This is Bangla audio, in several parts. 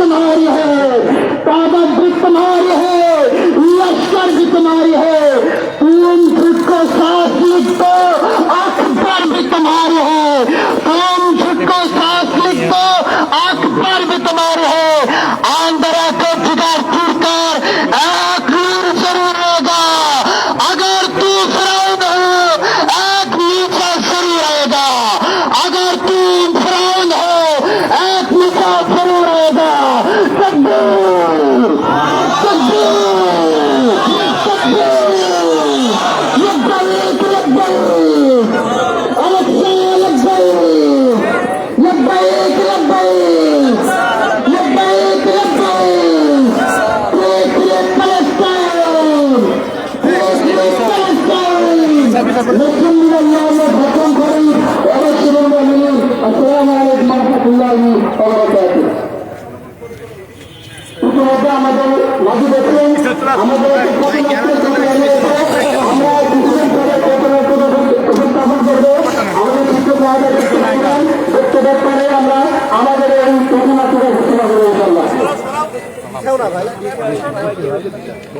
तुम्हारी है, ताकत भी तुम्हारी है, लश्कर भी तुम्हारी है। तुम खुद को सांस लिख दो, अकबर भी तुम्हारे है। तुम खुद को सांस लिख दो, अकबर भी तुम्हारे है। आंध्रा को जिगर छुड़कर एक वीर जरूर रहेगा। अगर तू फिरौन हो, एक नीचा जरूर रहेगा। अगर तू फिरौन हो, एक नीचा जरूर रहेगा। तकबीर, तकबीर, तकबीर, लब्बैक लब्बैक, अलैहि लब्बैक, लब्बैक लब्बैक, लब्बैक लब्बैक। देखिए फलस्तीन, देखिए फलस्तीन। बिस्मिल्लाह में हुक्म करी और शुरू में अस्सलामु अलैकुम व रहमतुल्लाहि व बाराकातुहू। ইতিমধ্যে আমাদের নদী দেখলেন, আমাদের আমরা কিছুদিন পরে উপস্থাপন করবো। আমাদের শিক্ষক দেখতে দেখতে আমরা আমাদের এই প্রতিমাত্রা ঘোষণা করবো ইনশাআল্লাহ।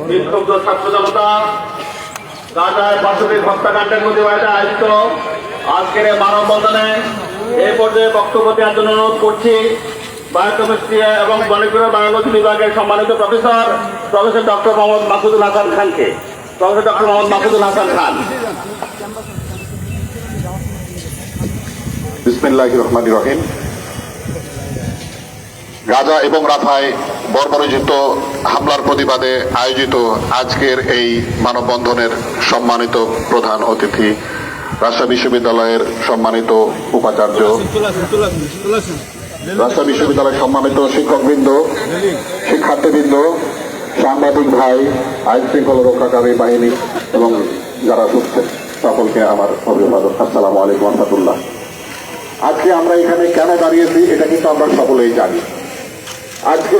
বিক্ষুব্ধ ছাত্র জনতা গাজায় বাসতিক হত্যাকাণ্ডের প্রতিবাদে আয়োজিত আজকের এই মানববন্ধনে এই পর্যায়ে বক্তব্য দেওয়ার জন্য অনুরোধ করছি বায়োকেমিস্ট্রি এবং মলিকুলার বায়োলজি বিভাগের সম্মানিত প্রফেসর ডক্টর মোহাম্মদ মাসুদুল হাসান খানকে। Professor doctor Mohammad Masudul Hasan Khan. বিসমিল্লাহির রহমানির রহিম। গাজা এবং রাফায় বর্বরোচিত হামলার প্রতিবাদে আয়োজিত আজকের এই মানববন্ধনের সম্মানিত প্রধান অতিথি, রাজশাহী বিশ্ববিদ্যালয়ের সম্মানিত উপাচার্য, রাজশাহী বিশ্ববিদ্যালয়ের সম্মানিত শিক্ষকবৃন্দ, শিক্ষার্থীবৃন্দ, সাংবাদিক ভাই, আইন শৃঙ্খলা রক্ষাকারী বাহিনী এবং যারা শুনছেন সকলকে আমার অভিবাদন। আসসালামু আলাইকুম ওয়া রাহমাতুল্লাহ। আজকে আমরা এখানে কেন দাঁড়িয়েছি এটা কিন্তু আমরা সকলেই জানি। আজকে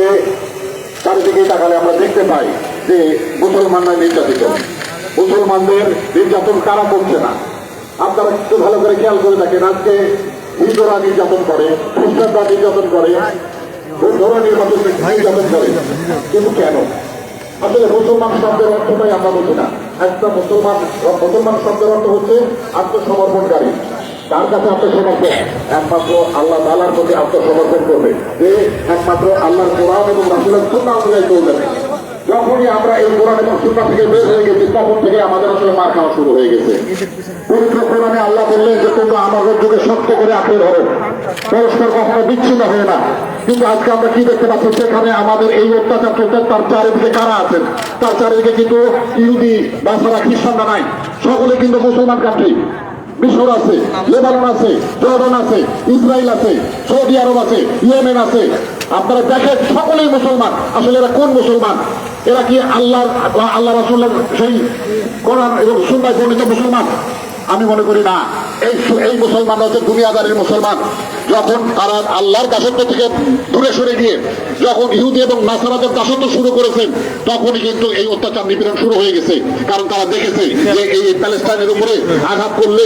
চারিদিকে তাকালে আমরা দেখতে পাই যে মুসলমানরা নির্যাতিত। মুসলমানদের নির্যাতন কারা করছে না? আপনারা একটু ভালো করে খেয়াল করে দেখেন। আজকে হিন্দুরা নির্যাতন করে, খ্রিস্টানরা নির্যাতন করে, বৌদ্ধরা নির্যাতন করে, কিন্তু কেন? আসলে মুসলমান শব্দের অর্থটাই আমরা বুঝি না। একটা মুসলমান শব্দের অর্থ হচ্ছে আত্মসমর্পণকারী। তার কাছে আত্মসমর্পণ একমাত্র আল্লাহ তাআলার প্রতি আত্মসমর্পণ করবে, যে একমাত্র আল্লাহর কোরআন এবং রাসূলের সুন্নাহ অনুযায়ী চলবে। যখনই আমরা এই কোরআন এবং সুন্নাহ থেকে বের হয়ে গেছি, তখন থেকে আমাদের আসলে মার খাওয়া শুরু হয়ে গেছে। পবিত্র কোরআনে আল্লাহ বললেন যে তোমরা আমাদের যুগে শক্ত করে আঁকড়ে ধরো, পরস্পর কখনো বিচ্ছিন্ন হয় না। কিন্তু আজকে আমরা কি দেখতে পাচ্ছি? সেখানে আমাদের এই অত্যাচার চলতে তার চারিদিকে কারা আছেন? তার চারিদিকে কিন্তু ইহুদি বা সারা খ্রিস্টানরা নাই, সকলে কিন্তু মুসলমান কান্ট্রি। মিশর আছে, লেবানন আছে, জর্ডান আছে, ইসরায়েল আছে, সৌদি আরব আছে, ইয়েমেন আছে। আপনারা দেখেন সকলেই মুসলমান। আসলে এরা কোন মুসলমান? এরা কি আল্লাহ রাসূলের সেই কোরআন এবং সুন্নাহয় বর্ণিত মুসলমান? আমি মনে করি না। এই মুসলমানরা হচ্ছে দুনিয়াদারের মুসলমান। যখন তারা আল্লাহর দাসত্ব থেকে দূরে সরে গিয়ে যখন ইহুদি এবং নাসারাদের দাসত্ব শুরু করেছেন, তখনই কিন্তু এই অত্যাচার নিপীড়ন শুরু হয়ে গেছে। কারণ তারা দেখেছে যে এই প্যালেস্টাইনের উপরে আঘাত করলে